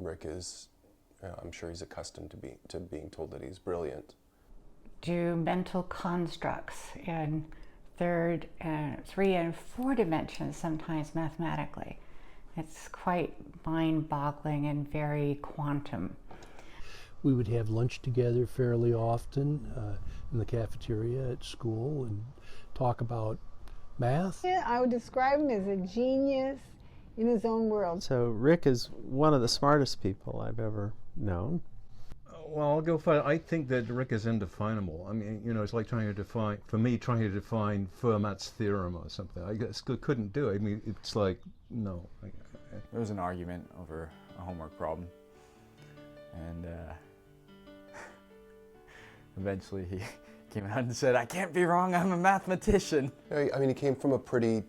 Rick is, I'm sure he's accustomed to being told that he's brilliant. Do mental constructs in 3 and 4 dimensions, sometimes mathematically. It's quite mind-boggling and very quantum. We would have lunch together fairly often in the cafeteria at school and talk about math. Yeah, I would describe him as a genius in his own world. So Rick is one of the smartest people I've ever known. Well, I'll go for it. I think that Rick is indefinable. I mean, it's like trying to define Fermat's theorem or something. I guess couldn't do it. I mean, it's like, no. There was an argument over a homework problem, and eventually he came out and said, "I can't be wrong, I'm a mathematician." I mean, he came from a pretty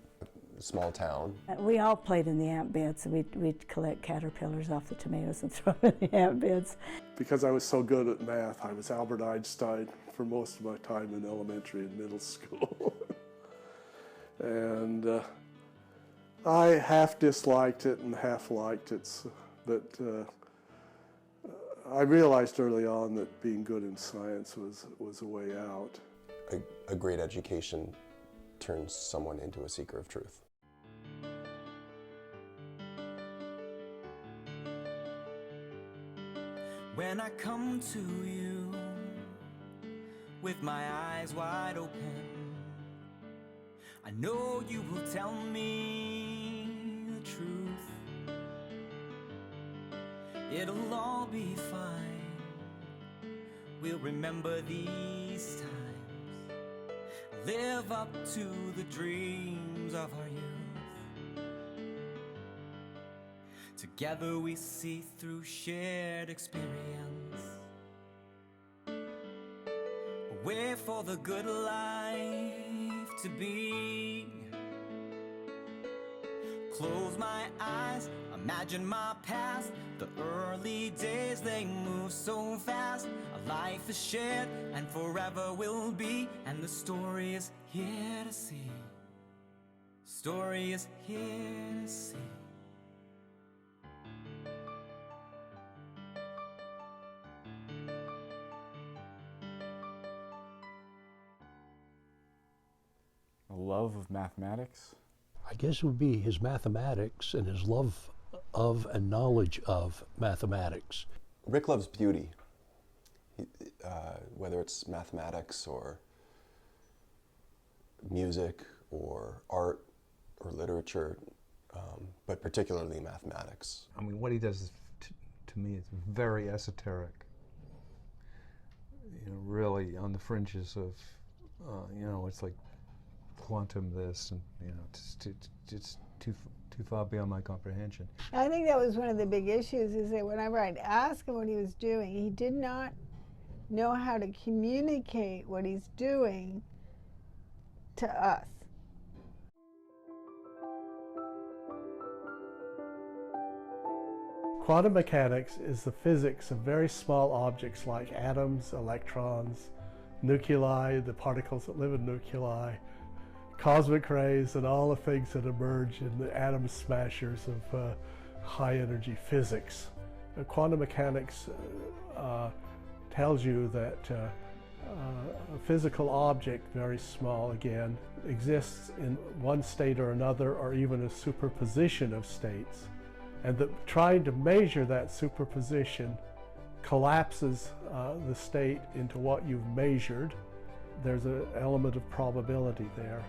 small town. We all played in the ant beds. We'd collect caterpillars off the tomatoes and throw them in the ant beds. Because I was so good at math, I was Albert Einstein for most of my time in elementary and middle school. And I half disliked it and half liked it, but I realized early on that being good in science was a way out. A great education turns someone into a seeker of truth. When I come to you with my eyes wide open, I know you will tell me the truth. It'll all be fine. We'll remember these times, live up to the dreams of our youth. Together we see through shared experience, a way for the good life to be. Close my eyes, imagine my past. The early days, they move so fast. A life is shared and forever will be. And the story is here to see. Story is here to see. A love of mathematics? I guess it would be his mathematics and his love of and knowledge of mathematics. Rick loves beauty, whether it's mathematics or music or art or literature, but particularly mathematics. I mean, what he does is, to me, it's very esoteric. Really on the fringes of, it's like quantum this, and it's too far beyond my comprehension. I think that was one of the big issues, is that whenever I'd ask him what he was doing, he did not know how to communicate what he's doing to us. Quantum mechanics is the physics of very small objects like atoms, electrons, nuclei, the particles that live in nuclei, cosmic rays, and all the things that emerge in the atom smashers of high energy physics. Quantum mechanics tells you that a physical object, very small again, exists in one state or another, or even a superposition of states, and that trying to measure that superposition collapses the state into what you've measured. There's an element of probability there.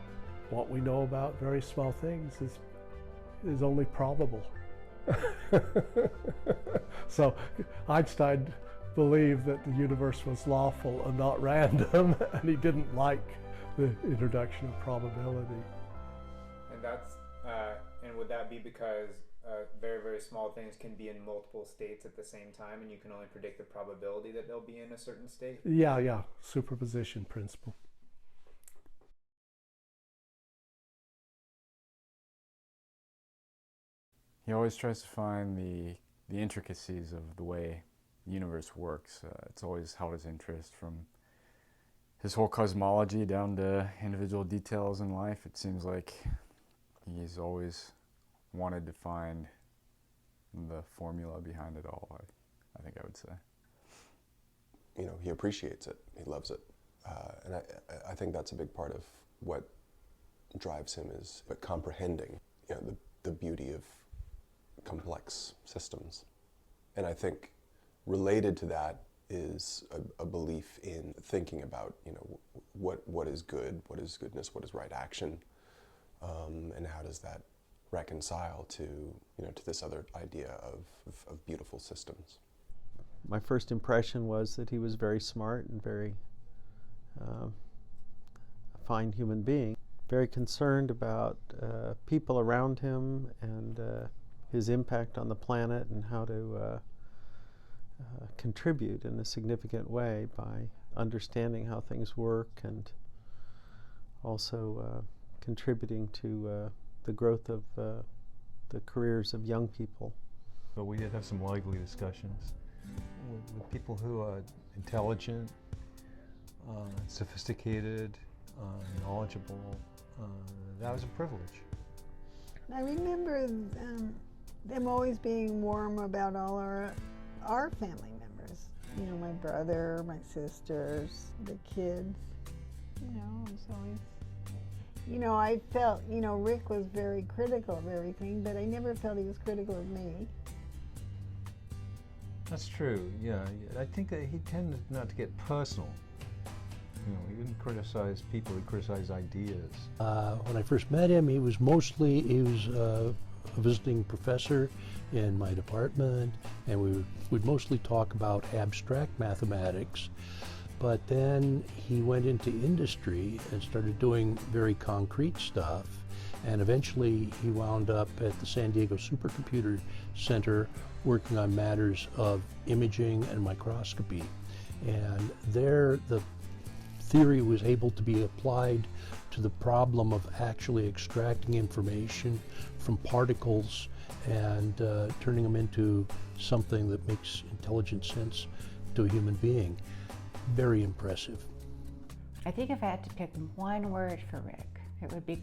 What we know about very small things is only probable. So Einstein believed that the universe was lawful and not random, and he didn't like the introduction of probability. And that's and would that be because very, very small things can be in multiple states at the same time, and you can only predict the probability that they'll be in a certain state? Yeah, superposition principle. He always tries to find the intricacies of the way the universe works. It's always held his interest, from his whole cosmology down to individual details in life. It seems like he's always wanted to find the formula behind it all, I think I would say. You know, he appreciates it, he loves it. And I think that's a big part of what drives him is comprehending, you know, the beauty of complex systems. And I think related to that is a belief in thinking about, you know, what is good, what is goodness, what is right action, and how does that reconcile to, you know, to this other idea of beautiful systems. My first impression was that he was very smart and very a fine human being, very concerned about people around him and his impact on the planet and how to contribute in a significant way by understanding how things work and also contributing to the growth of the careers of young people. But we did have some lively discussions with people who are intelligent, sophisticated, knowledgeable. That was a privilege. I remember them always being warm about all our family members. You know, my brother, my sisters, the kids. You know, it was always, you know, I felt, you know, Rick was very critical of everything, but I never felt he was critical of me. That's true, yeah. I think that he tended not to get personal. You know, he didn't criticize people, he criticized ideas. When I first met him, he was a visiting professor in my department, and we would mostly talk about abstract mathematics. But then he went into industry and started doing very concrete stuff, and eventually he wound up at the San Diego Supercomputer Center working on matters of imaging and microscopy. And there the theory was able to be applied to the problem of actually extracting information from particles and turning them into something that makes intelligent sense to a human being. Very impressive. I think if I had to pick one word for Rick, it would be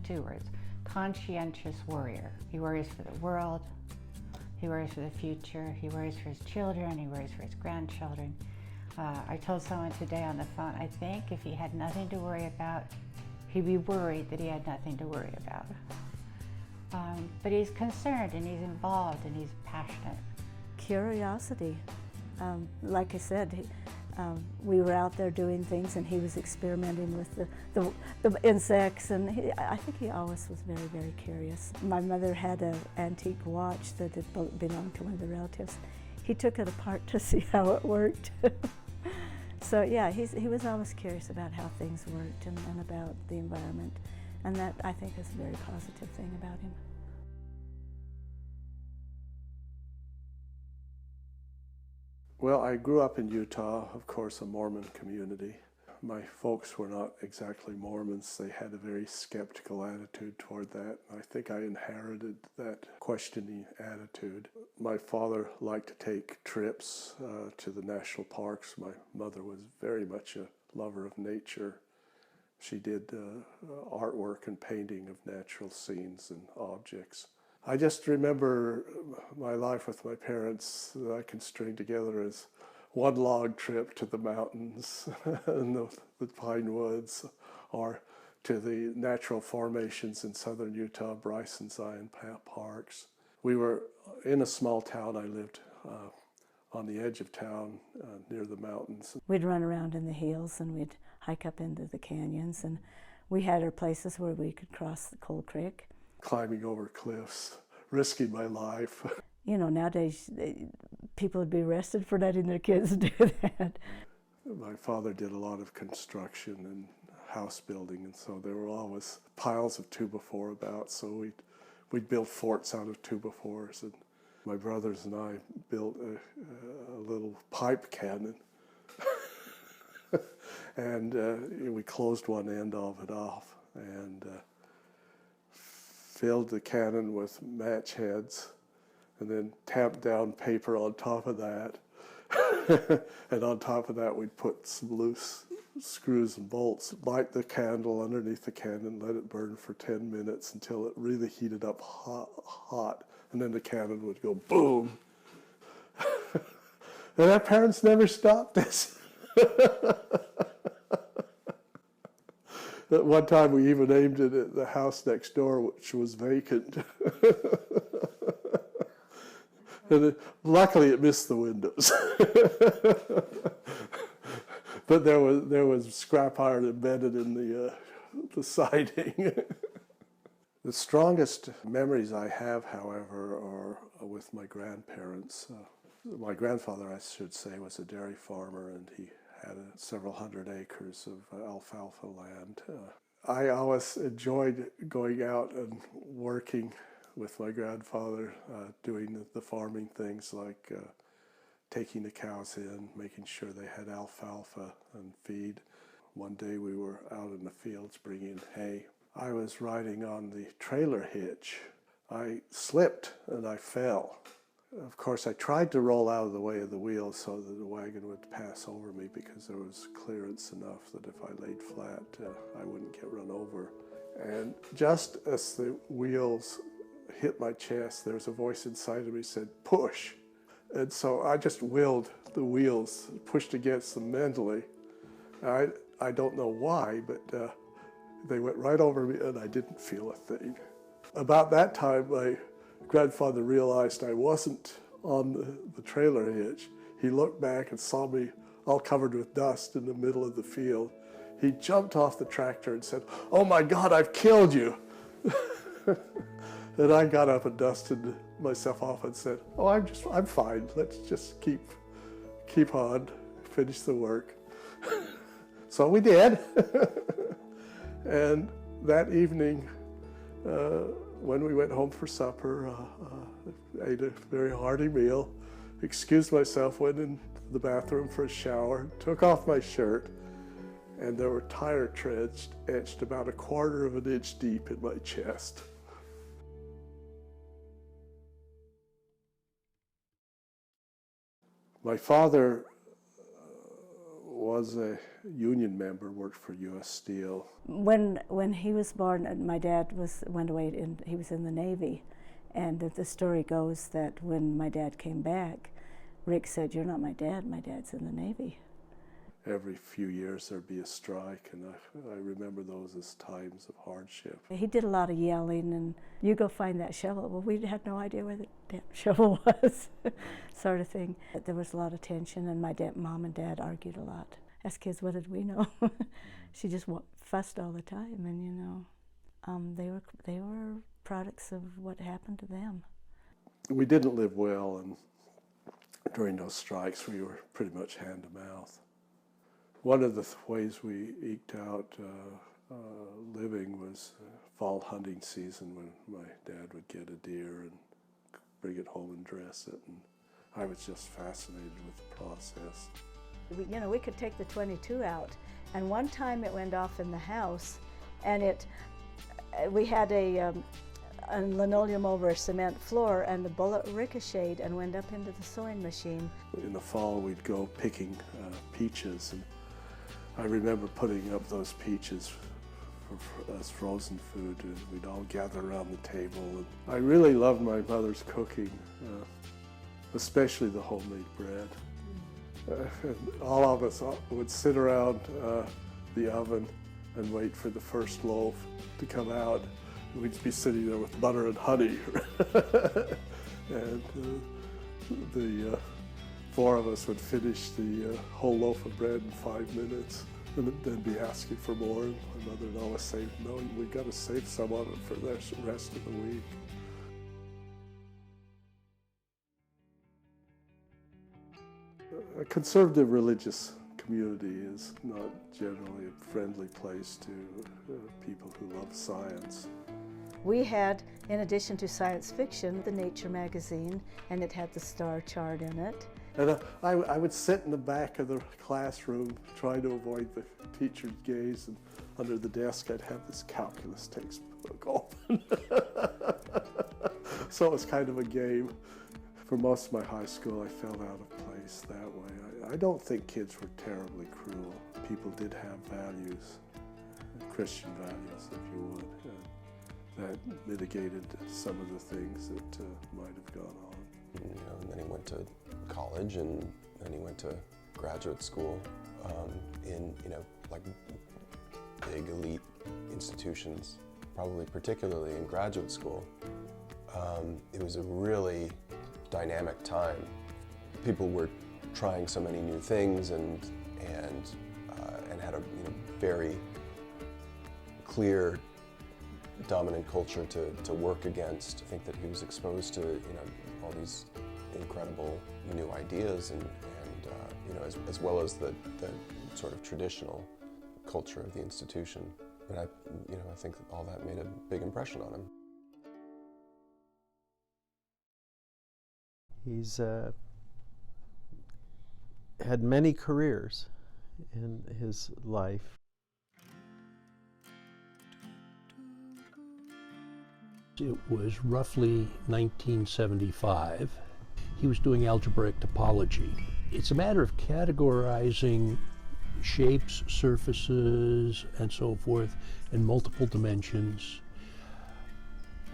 two words. Conscientious worrier. He worries for the world, he worries for the future, he worries for his children, he worries for his grandchildren. I told someone today on the phone, I think if he had nothing to worry about, he'd be worried that he had nothing to worry about. But he's concerned and he's involved and he's passionate. Curiosity. Like I said, we were out there doing things and he was experimenting with the insects, and I think he always was very, very curious. My mother had an antique watch that had belonged to one of the relatives. He took it apart to see how it worked. So yeah, he was always curious about how things worked and about the environment, and that I think is a very positive thing about him. Well, I grew up in Utah, of course, a Mormon community. My folks were not exactly Mormons. They had a very skeptical attitude toward that. I think I inherited that questioning attitude. My father liked to take trips to the national parks. My mother was very much a lover of nature. She did artwork and painting of natural scenes and objects. I just remember my life with my parents that I can string together as one log trip to the mountains and the pine woods, or to the natural formations in southern Utah, Bryce and Zion parks. We were in a small town. I lived on the edge of town near the mountains. We'd run around in the hills and we'd hike up into the canyons, and we had our places where we could cross the Cold Creek. Climbing over cliffs, risking my life. You know, nowadays people would be arrested for letting their kids do that. My father did a lot of construction and house building, and so there were always piles of 2x4 about, so we'd build forts out of 2x4s, and my brothers and I built a little pipe cannon. And we closed one end of it off and filled the cannon with match heads, and then tamped down paper on top of that. And on top of that, we'd put some loose screws and bolts, light the candle underneath the can and let it burn for 10 minutes until it really heated up hot, and then the cannon would go boom. And our parents never stopped us. At one time we even aimed it at the house next door, which was vacant. And luckily it missed the windows. But there was scrap iron embedded in the siding. The strongest memories I have, however, are with my grandparents. My grandfather, I should say, was a dairy farmer, and he had several hundred acres of alfalfa land. I always enjoyed going out and working with my grandfather, doing the farming things like taking the cows in, making sure they had alfalfa and feed. One day we were out in the fields bringing hay. I was riding on the trailer hitch. I slipped and I fell. Of course, I tried to roll out of the way of the wheels so that the wagon would pass over me, because there was clearance enough that if I laid flat, I wouldn't get run over. And just as the wheels hit my chest, there was a voice inside of me said, "Push." And so I just willed the wheels, pushed against them mentally. I don't know why, but they went right over me and I didn't feel a thing. About that time, my grandfather realized I wasn't on the trailer hitch. He looked back and saw me all covered with dust in the middle of the field. He jumped off the tractor and said, "Oh my God, I've killed you." And I got up and dusted myself off and said, "Oh, I'm fine. Let's just keep on, finish the work." So we did. And that evening, when we went home for supper, ate a very hearty meal, excused myself, went in the bathroom for a shower, took off my shirt, and there were tire treads etched about 1/4 of an inch deep in my chest. My father was a union member, worked for U.S. Steel. When he was born, my dad went away, and he was in the Navy. And the story goes that when my dad came back, Rick said, "You're not my dad. My dad's in the Navy." Every few years there'd be a strike, and I remember those as times of hardship. He did a lot of yelling, and "You go find that shovel." Well, we had no idea where the damn shovel was, sort of thing. But there was a lot of tension, and mom and dad argued a lot. As kids, what did we know? She just fussed all the time, and they were products of what happened to them. We didn't live well, and during those strikes we were pretty much hand to mouth. One of the ways we eked out living was fall hunting season, when my dad would get a deer and bring it home and dress it, and I was just fascinated with the process. We could take the .22 out, and one time it went off in the house, and we had a linoleum over a cement floor, and the bullet ricocheted and went up into the sewing machine. In the fall we'd go picking peaches, and I remember putting up those peaches as frozen food, and we'd all gather around the table. And I really loved my mother's cooking, especially the homemade bread. And all of us would sit around the oven and wait for the first loaf to come out. We'd be sitting there with butter and honey. And the four of us would finish the whole loaf of bread in 5 minutes, and then be asking for more. And my mother would always say, "No, we got to save some of it for the rest of the week." A conservative religious community is not generally a friendly place to people who love science. We had, in addition to science fiction, the Nature magazine, and it had the star chart in it. And I would sit in the back of the classroom trying to avoid the teacher's gaze, and under the desk I'd have this calculus textbook open. So it was kind of a game. For most of my high school I felt out of place that way. I don't think kids were terribly cruel people did have values, Christian values, if you would, that mitigated some of the things that might have gone on. And then he went to college, and then he went to graduate school in like big elite institutions, probably particularly in graduate school. It was a really dynamic time. People were trying so many new things and had a very clear dominant culture to work against. I think that he was exposed to all these incredible new ideas and as well as the sort of traditional culture of the institution. And I think that all that made a big impression on him. He's had many careers in his life. It was roughly 1975. He was doing algebraic topology. It's a matter of categorizing shapes, surfaces, and so forth in multiple dimensions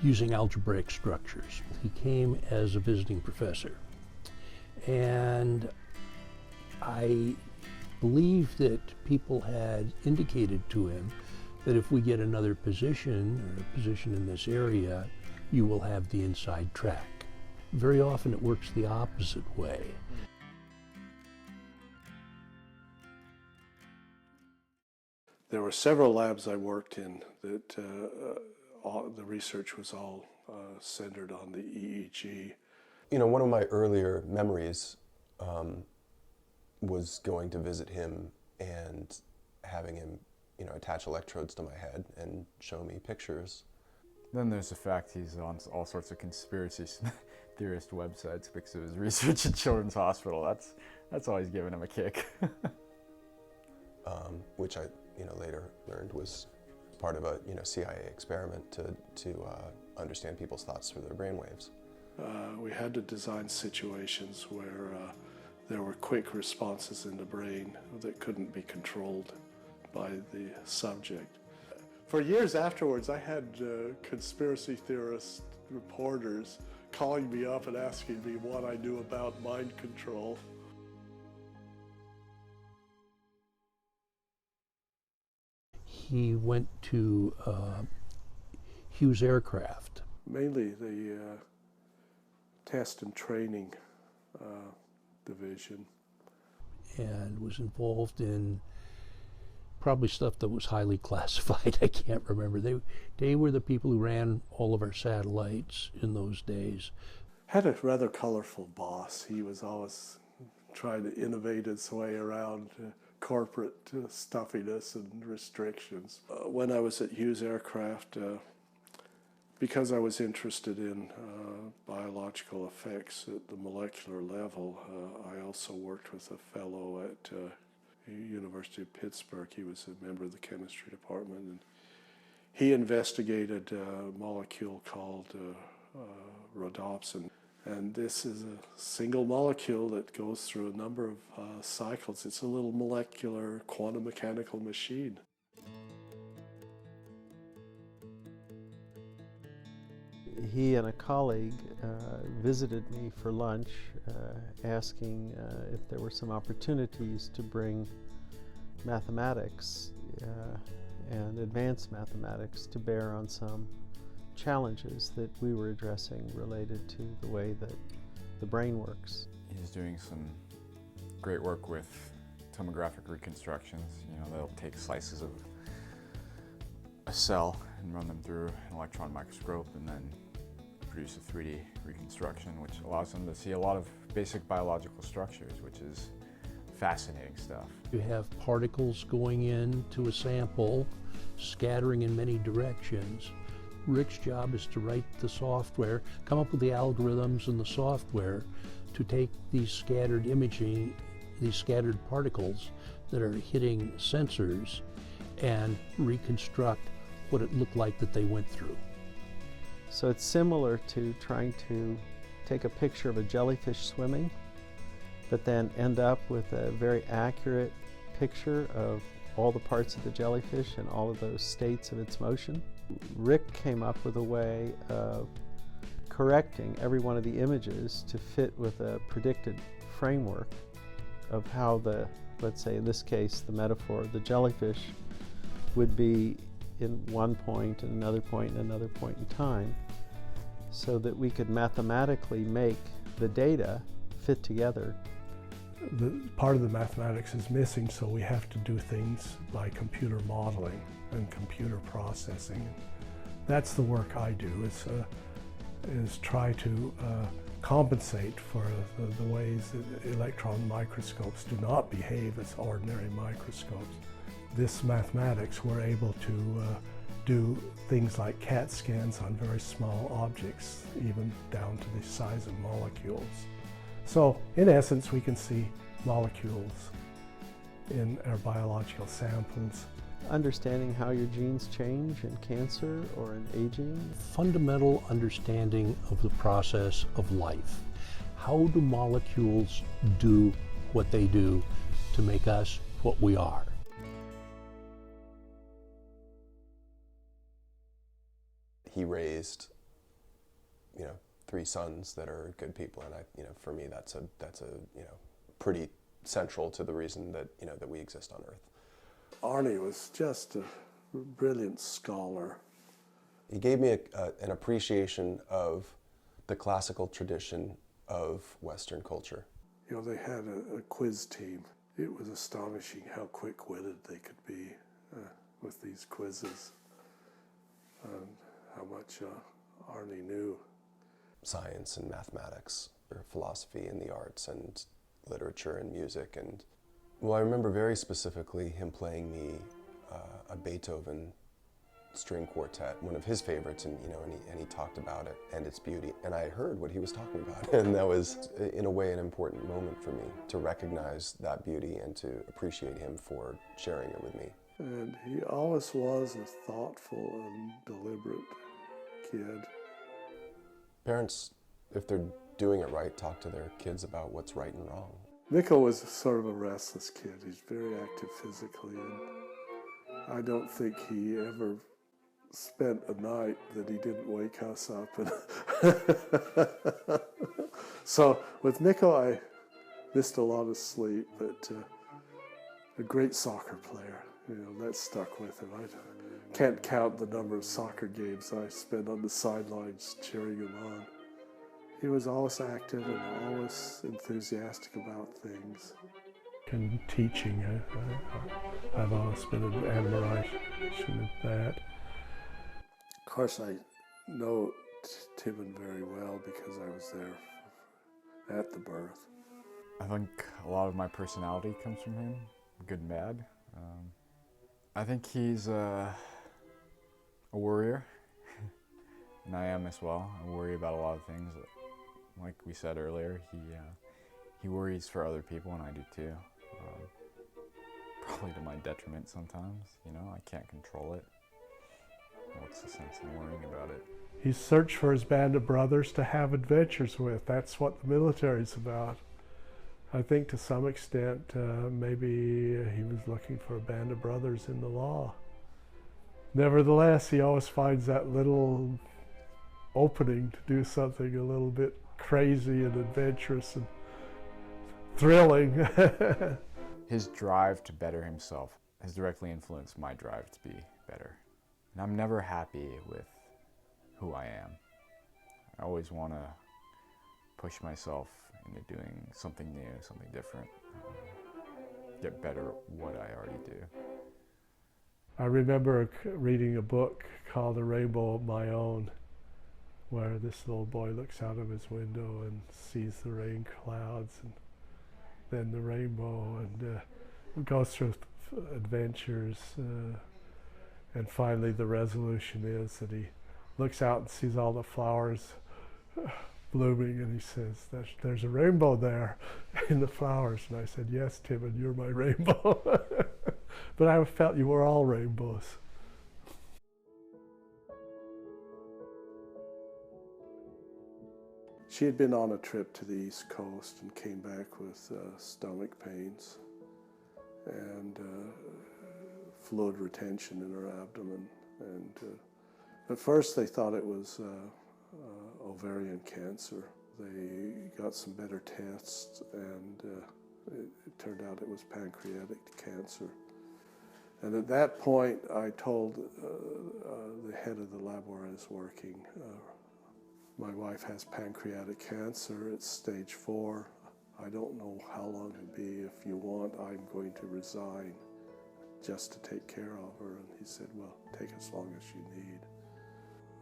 using algebraic structures. He came as a visiting professor. And I believe that people had indicated to him that if we get another position, or a position in this area, you will have the inside track. Very often it works the opposite way. There were several labs I worked in that the research was all centered on the EEG. One of my earlier memories was going to visit him and having him attach electrodes to my head and show me pictures. Then there's the fact he's on all sorts of conspiracy theorist websites because of his research at Children's Hospital. That's always given him a kick. Which I later learned was part of a CIA experiment to understand people's thoughts through their brainwaves. We had to design situations where there were quick responses in the brain that couldn't be controlled by the subject. For years afterwards, I had conspiracy theorist reporters calling me up and asking me what I knew about mind control. He went to Hughes Aircraft. Mainly the test and training division. And was involved in probably stuff that was highly classified. I can't remember. They were the people who ran all of our satellites in those days. Had a rather colorful boss. He was always trying to innovate his way around corporate stuffiness and restrictions. When I was at Hughes Aircraft, because I was interested in biological effects at the molecular level, I also worked with a fellow at University of Pittsburgh. He was a member of the chemistry department, and he investigated a molecule called rhodopsin. And this is a single molecule that goes through a number of cycles. It's a little molecular quantum mechanical machine. He and a colleague visited me for lunch, asking if there were some opportunities to bring mathematics and advanced mathematics to bear on some challenges that we were addressing related to the way that the brain works. He's doing some great work with tomographic reconstructions. They'll take slices of a cell and run them through an electron microscope and then produce a 3D reconstruction, which allows them to see a lot of basic biological structures, which is fascinating stuff. You have particles going into a sample, scattering in many directions. Rick's job is to write the software, come up with the algorithms and the software to take these scattered imaging, these scattered particles that are hitting sensors and reconstruct what it looked like that they went through. So it's similar to trying to take a picture of a jellyfish swimming, but then end up with a very accurate picture of all the parts of the jellyfish and all of those states of its motion. Rick came up with a way of correcting every one of the images to fit with a predicted framework of how the, let's say in this case, the metaphor of the jellyfish would be in one point and another point and another point in time, so that we could mathematically make the data fit together. Part of the mathematics is missing, so we have to do things by computer modeling and computer processing. That's the work I do, is try to compensate for the ways that electron microscopes do not behave as ordinary microscopes. This mathematics, we're able to do things like CAT scans on very small objects, even down to the size of molecules. So, in essence, we can see molecules in our biological samples. Understanding how your genes change in cancer or in aging. Fundamental understanding of the process of life. How do molecules do what they do to make us what we are? He raised, 3 sons that are good people, and for me, that's a pretty central to the reason that that we exist on Earth. Arnie was just a brilliant scholar. He gave me an appreciation of the classical tradition of Western culture. They had a quiz team. It was astonishing how quick-witted they could be with these quizzes, and how much Arnie knew. Science and mathematics, or philosophy and the arts, and literature and music. And well, I remember very specifically him playing me a Beethoven string quartet, one of his favorites, and he talked about it and its beauty, and I heard what he was talking about, and that was in a way an important moment for me to recognize that beauty and to appreciate him for sharing it with me. And he always was a thoughtful and deliberate kid. Parents, if they're doing it right, talk to their kids about what's right and wrong. Nico was sort of a restless kid. He's very active physically, and I don't think he ever spent a night that he didn't wake us up. And so with Nico, I missed a lot of sleep, but a great soccer player. That stuck with him. I can't count the number of soccer games I spent on the sidelines cheering him on. He was always active and always enthusiastic about things. In teaching, I've always been an admiration of that. Of course, I know Timon very well because I was there at the birth. I think a lot of my personality comes from him, good and bad. I think he's a worrier, and I am as well. I worry about a lot of things. Like we said earlier, he worries for other people, and I do too. Probably to my detriment sometimes. I can't control it. What's the sense in worrying about it? He searched for his band of brothers to have adventures with. That's what the military's about. I think to some extent, maybe he was looking for a band of brothers in the law. Nevertheless, he always finds that little opening to do something a little bit crazy and adventurous and thrilling. His drive to better himself has directly influenced my drive to be better. And I'm never happy with who I am. I always want to push myself into doing something new, something different, get better at what I already do. I remember reading a book called A Rainbow of My Own, where this little boy looks out of his window and sees the rain clouds and then the rainbow, and goes through adventures, and finally the resolution is that he looks out and sees all the flowers blooming, and he says, there's a rainbow there in the flowers. And I said, yes, Tim, and you're my rainbow. But I felt you were all rainbows. She had been on a trip to the East Coast and came back with stomach pains. And fluid retention in her abdomen. And at first they thought it was ovarian cancer. They got some better tests, and it turned out it was pancreatic cancer. And at that point, I told the head of the lab where I was working, my wife has pancreatic cancer. It's stage 4. I don't know how long it'll be. If you want, I'm going to resign just to take care of her. And he said, well, take as long as you need.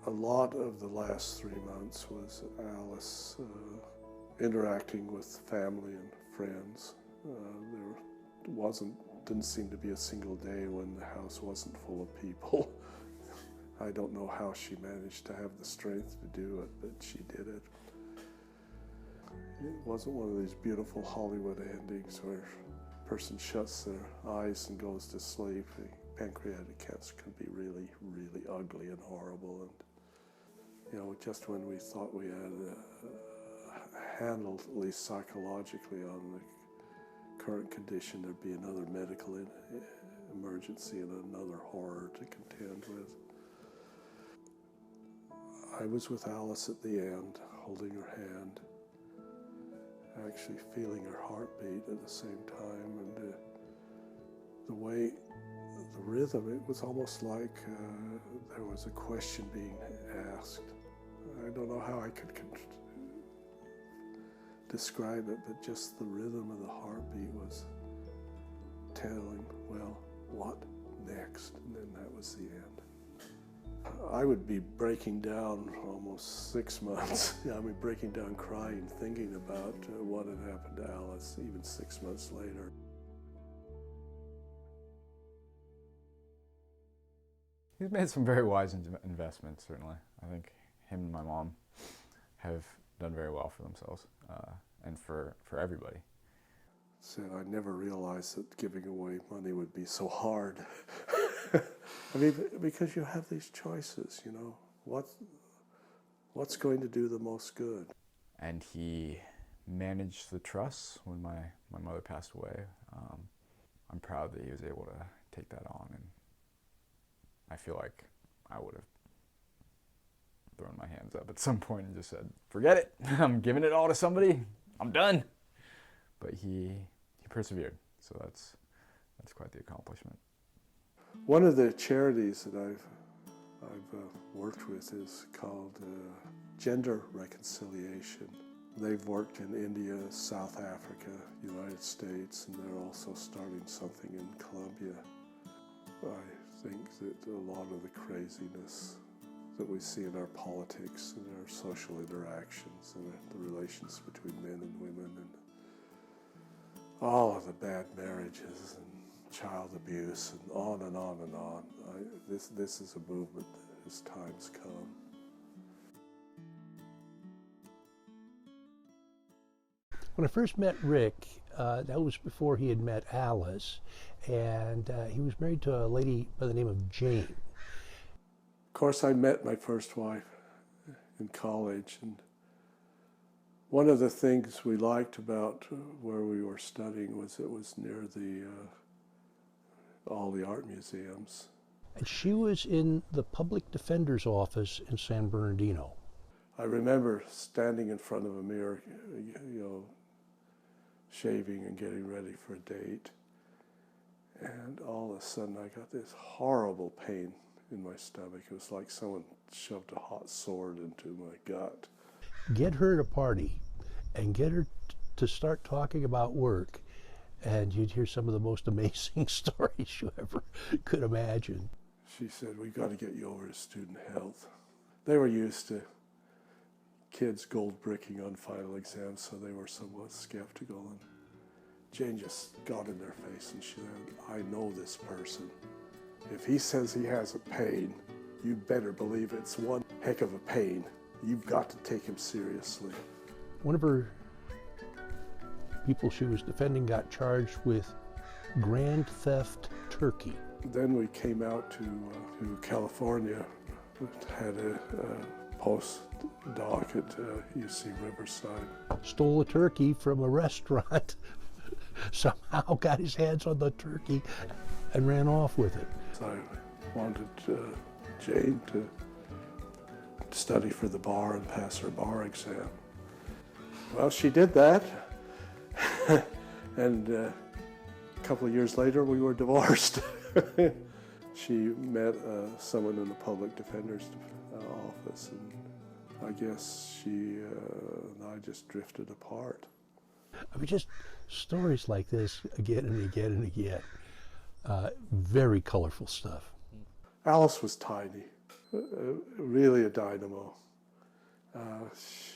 A lot of the last 3 months was Alice interacting with family and friends. Didn't seem to be a single day when the house wasn't full of people. I don't know how she managed to have the strength to do it, but she did it. It wasn't one of these beautiful Hollywood endings where a person shuts their eyes and goes to sleep. Pancreatic cancer can be really, really ugly and horrible. And you know, just when we thought we had handled, at least psychologically, on the current condition, there'd be another medical emergency and another horror to contend with. I was with Alice at the end, holding her hand, actually feeling her heartbeat at the same time, and the way, the rhythm, it was almost like there was a question being asked. I don't know how I could describe it, but just the rhythm of the heartbeat was telling, well, what next? And then that was the end. I would be breaking down almost 6 months. I mean, breaking down, crying, thinking about what had happened to Alice even 6 months later. He's made some very wise investments, certainly. I think him and my mom have done very well for themselves and for everybody. Said I never realized that giving away money would be so hard. I mean, because you have these choices, you know, what's going to do the most good? And he managed the trusts when my mother passed away. I'm proud that he was able to take that on, and I feel like I would have thrown my hands up at some point and just said, forget it, I'm giving it all to somebody, I'm done. But he persevered, so that's quite the accomplishment. One of the charities that I've worked with is called Gender Reconciliation. They've worked in India, South Africa, United States, and they're also starting something in Colombia. I think that a lot of the craziness that we see in our politics and our social interactions and the relations between men and women and all of the bad marriages and child abuse and on and on and on. This is a movement that as time's come. When I first met Rick, that was before he had met Alice, and he was married to a lady by the name of Jane. Of course, I met my first wife in college, and one of the things we liked about where we were studying was it was near all the art museums. And she was in the public defender's office in San Bernardino. I remember standing in front of a mirror, shaving and getting ready for a date, and all of a sudden I got this horrible pain in my stomach. It was like someone shoved a hot sword into my gut. Get her at a party and get her to start talking about work, and you'd hear some of the most amazing stories you ever could imagine. She said, we've got to get you over to student health. They were used to kids gold bricking on final exams, so they were somewhat skeptical. And Jane just got in their face and she said, I know this person. If he says he has a pain, you better believe it's one heck of a pain. You've got to take him seriously. One of her people she was defending got charged with grand theft turkey. Then we came out to California, had a postdoc at UC Riverside. Stole a turkey from a restaurant somehow got his hands on the turkey and ran off with it. So I wanted Jane to study for the bar and pass her bar exam. Well, she did that, and a couple of years later we were divorced. She met someone in the public defender's office, and I guess she and I just drifted apart. I mean, just stories like this again and again and again. Very colorful stuff. Alice was tiny, really a dynamo.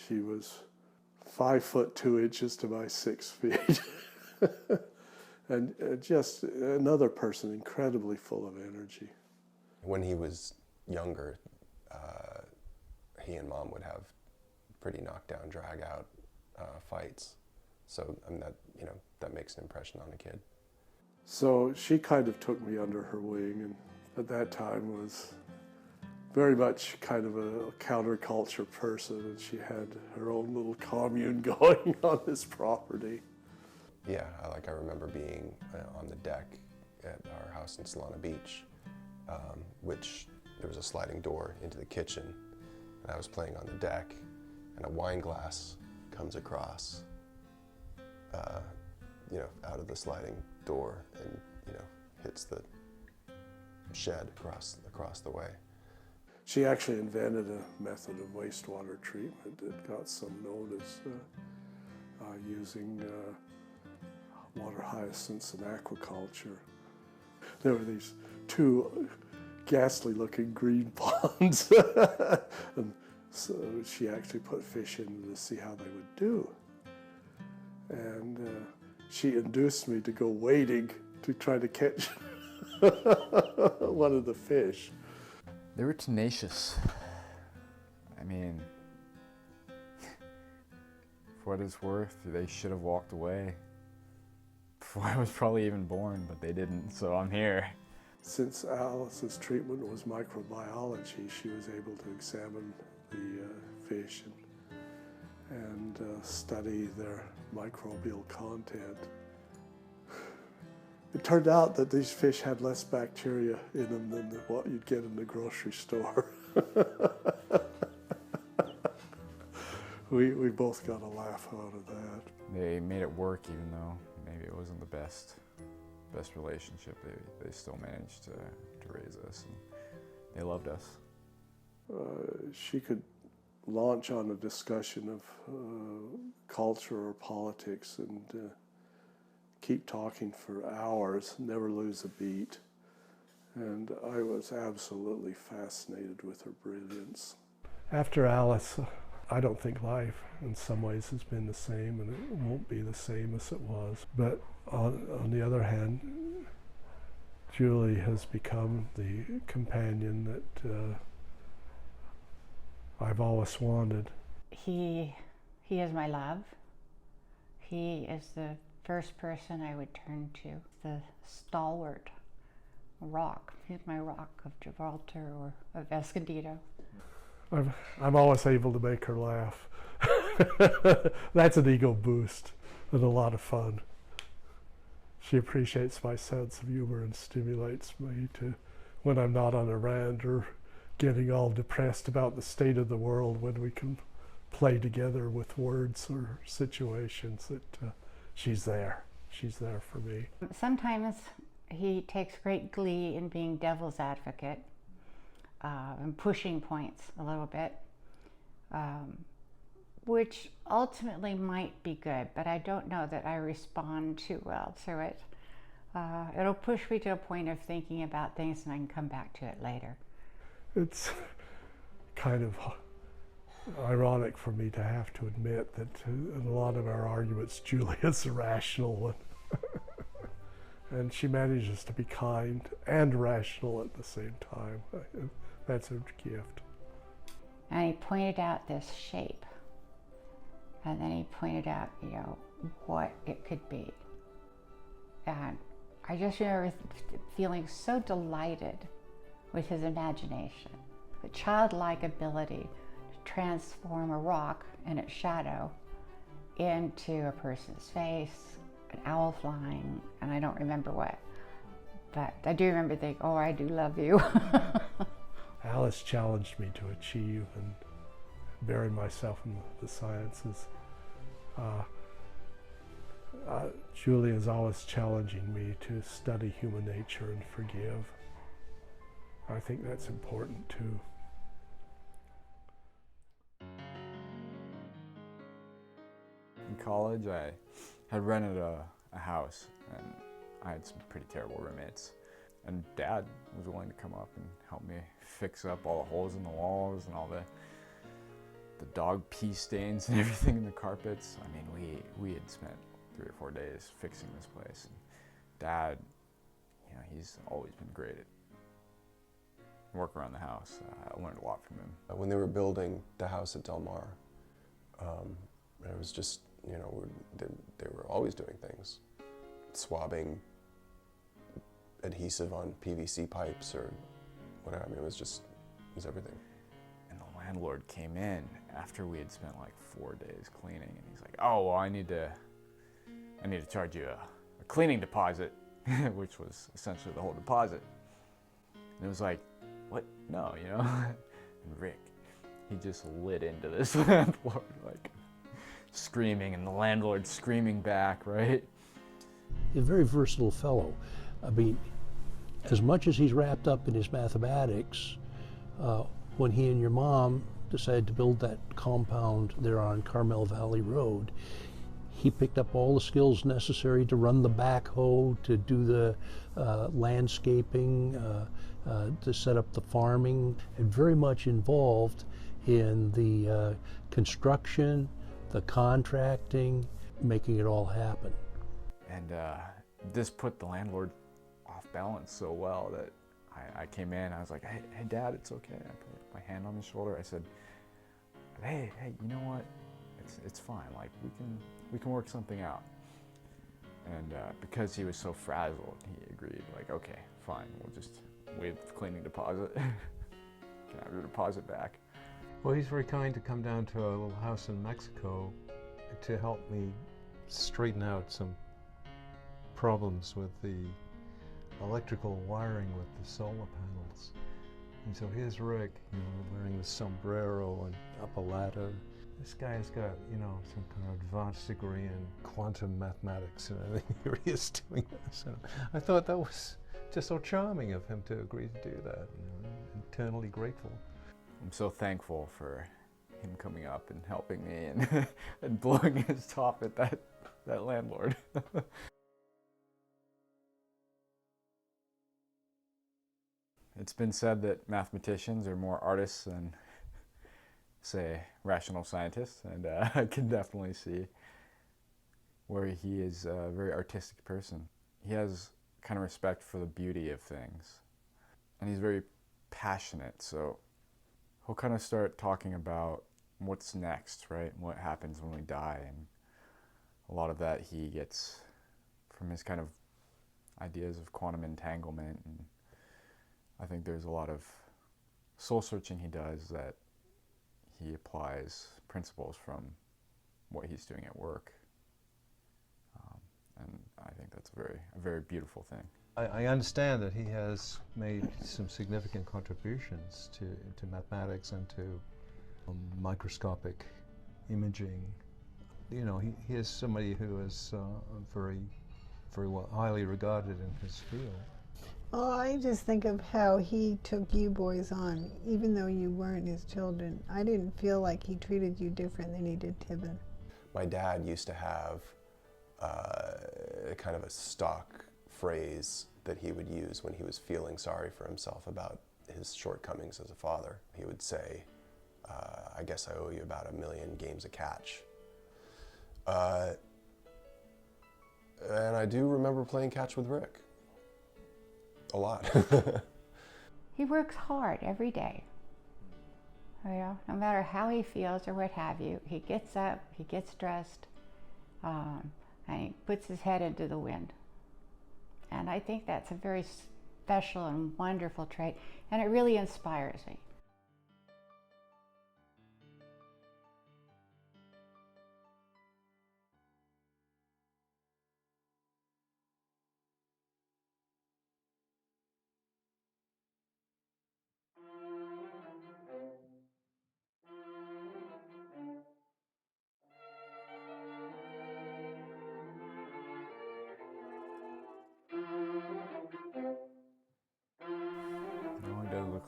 She was 5 foot 2 inches to my 6 feet. And just another person, incredibly full of energy. When he was younger, he and Mom would have pretty knockdown, drag-out fights. So I mean, that makes an impression on a kid. So she kind of took me under her wing, and at that time was very much kind of a counterculture person, and she had her own little commune going on this property. Yeah, I remember being on the deck at our house in Solana Beach, which there was a sliding door into the kitchen, and I was playing on the deck, and a wine glass comes across, out of the sliding door, and hits the shed across the way. She actually invented a method of wastewater treatment that got some notice, using water hyacinths in aquaculture. There were these 2 ghastly-looking green ponds, and so she actually put fish in to see how they would do. And she induced me to go wading to try to catch one of the fish. They were tenacious. I mean, for what it's worth, they should have walked away before I was probably even born, but they didn't, so I'm here. Since Alice's treatment was microbiology, she was able to examine the fish and study their microbial content. It turned out that these fish had less bacteria in them than what you'd get in the grocery store. We both got a laugh out of that. They made it work, even though maybe it wasn't the best relationship. They still managed to raise us, and they loved us. She could launch on a discussion of culture or politics and keep talking for hours, never lose a beat. And I was absolutely fascinated with her brilliance. After Alice, I don't think life in some ways has been the same, and it won't be the same as it was. But on the other hand, Julie has become the companion that I've always wanted. He is my love. He is the first person I would turn to, the stalwart rock. He's my rock of Gibraltar or of Escondido. I'm always able to make her laugh. That's an ego boost and a lot of fun. She appreciates my sense of humor and stimulates me to, when I'm not on a rant or getting all depressed about the state of the world, when we can play together with words or situations, that she's there. She's there for me. Sometimes he takes great glee in being devil's advocate and pushing points a little bit, which ultimately might be good, but I don't know that I respond too well to it. It'll push me to a point of thinking about things, and I can come back to it later. It's kind of ironic for me to have to admit that in a lot of our arguments, Julia's the rational one. And she manages to be kind and rational at the same time. That's her gift. And he pointed out this shape. And then he pointed out, what it could be. And I just remember feeling so delighted with his imagination, the childlike ability to transform a rock and its shadow into a person's face, an owl flying, and I don't remember what. But I do remember thinking, oh, I do love you. Alice challenged me to achieve and bury myself in the sciences. Julie is always challenging me to study human nature and forgive. I think that's important too. In college, I had rented a house, and I had some pretty terrible roommates. And Dad was willing to come up and help me fix up all the holes in the walls and all the dog pee stains and everything in the carpets. I mean, we had spent 3 or 4 days fixing this place. And Dad, you know, he's always been great at work around the house. I learned a lot from him. When they were building the house at Del Mar, it was just, you know, they were always doing things. Swabbing adhesive on PVC pipes or whatever. I mean, it was everything. And the landlord came in after we had spent like 4 days cleaning, and he's like, oh, well, I need to charge you a cleaning deposit, which was essentially the whole deposit. And it was like, what? No, you know? And Rick, he just lit into this landlord, like screaming, and the landlord screaming back, right? A very versatile fellow. I mean, as much as he's wrapped up in his mathematics, when he and your mom decided to build that compound there on Carmel Valley Road, he picked up all the skills necessary to run the backhoe, to do the landscaping, to set up the farming, and very much involved in the construction, the contracting, making it all happen. And this put the landlord off balance so well that I came in, I was like, hey, Dad, it's okay. I put my hand on his shoulder. I said, hey, you know what? It's fine. Like, we can work something out. And because he was so frazzled, he agreed. Like, okay, fine. We'll just waive the cleaning deposit. Can I have your deposit back? Well, he's very kind to come down to a little house in Mexico to help me straighten out some problems with the electrical wiring with the solar panels. And so here's Rick, you know, wearing the sombrero and up a ladder. This guy's got, you know, some kind of advanced degree in quantum mathematics, and I think here he is doing this. And I thought that was just so charming of him to agree to do that. You know, I'm eternally grateful. I'm so thankful for him coming up and helping me and, and blowing his top at that landlord. It's been said that mathematicians are more artists than, say, rational scientists, and I can definitely see where he is a very artistic person. He has kind of respect for the beauty of things, and he's very passionate, so he'll kind of start talking about what's next, right? What happens when we die, and a lot of that he gets from his kind of ideas of quantum entanglement, and I think there's a lot of soul searching he does that he applies principles from what he's doing at work, and I think that's a very beautiful thing. I understand that he has made some significant contributions to mathematics and to microscopic imaging. You know, he is somebody who is very well, highly regarded in his field. Oh, I just think of how he took you boys on, even though you weren't his children. I didn't feel like he treated you different than he did Tibbin. My dad used to have kind of a stock phrase that he would use when he was feeling sorry for himself about his shortcomings as a father. He would say, I guess I owe you about 1 million games of catch. And I do remember playing catch with Rick. A lot. He works hard every day. You know, no matter how he feels or what have you, he gets up, he gets dressed, and he puts his head into the wind. And I think that's a very special and wonderful trait, and it really inspires me.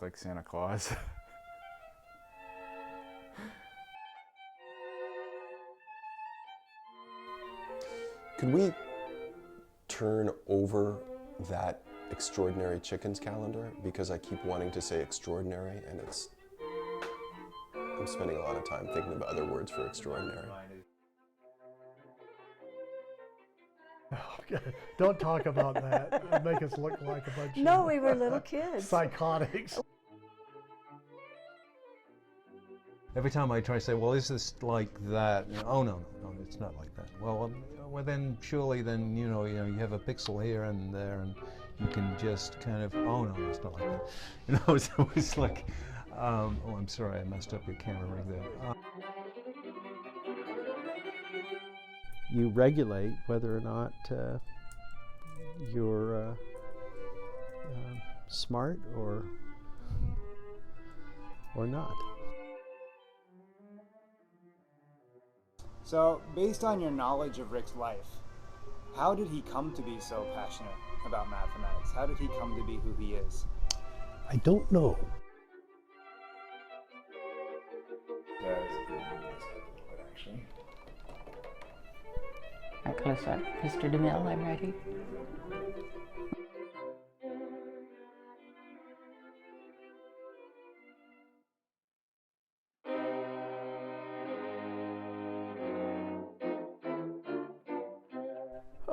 look like Santa Claus. Could we turn over that extraordinary chickens calendar? Because I keep wanting to say extraordinary, and I'm spending a lot of time thinking of other words for extraordinary. Don't talk about that. It'll make us look like a bunch No, of we were little kids. psychotics. Every time I try to say, well, is this like that? Oh, no, it's not like that. Well, then surely then, you have a pixel here and there, and you can just kind of, oh, no, it's not like that. So it's like, oh, I'm sorry, I messed up your camera rig there. You regulate whether or not you're smart or not. So, based on your knowledge of Rick's life, how did he come to be so passionate about mathematics? How did he come to be who he is? I don't know. Actually. Right, close up. Mr. DeMille, I'm ready.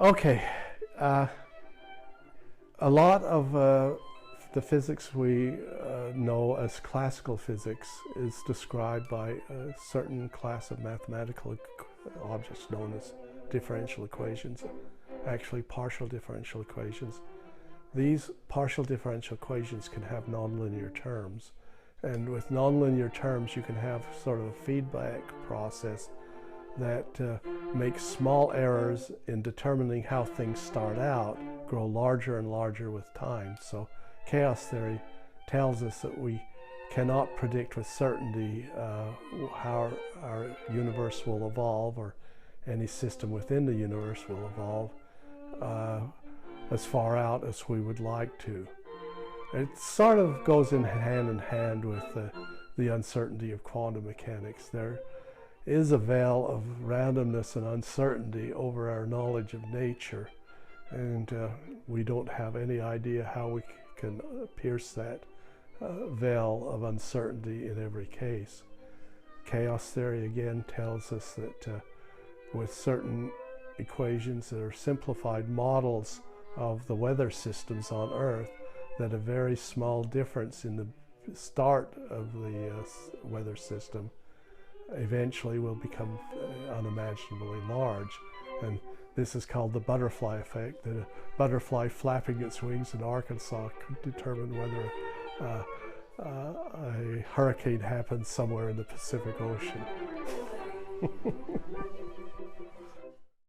Okay, a lot of the physics we know as classical physics is described by a certain class of mathematical objects known as differential equations, actually partial differential equations. These partial differential equations can have nonlinear terms, and with nonlinear terms you can have sort of a feedback process that makes small errors in determining how things start out grow larger and larger with time. So chaos theory tells us that we cannot predict with certainty how our universe will evolve, or any system within the universe will evolve as far out as we would like to. It sort of goes in hand with the uncertainty of quantum mechanics. There is a veil of randomness and uncertainty over our knowledge of nature, and we don't have any idea how we can pierce that veil of uncertainty in every case. Chaos theory again tells us that with certain equations that are simplified models of the weather systems on Earth, that a very small difference in the start of the weather system eventually will become unimaginably large. And this is called the butterfly effect, that a butterfly flapping its wings in Arkansas could determine whether a hurricane happens somewhere in the Pacific Ocean.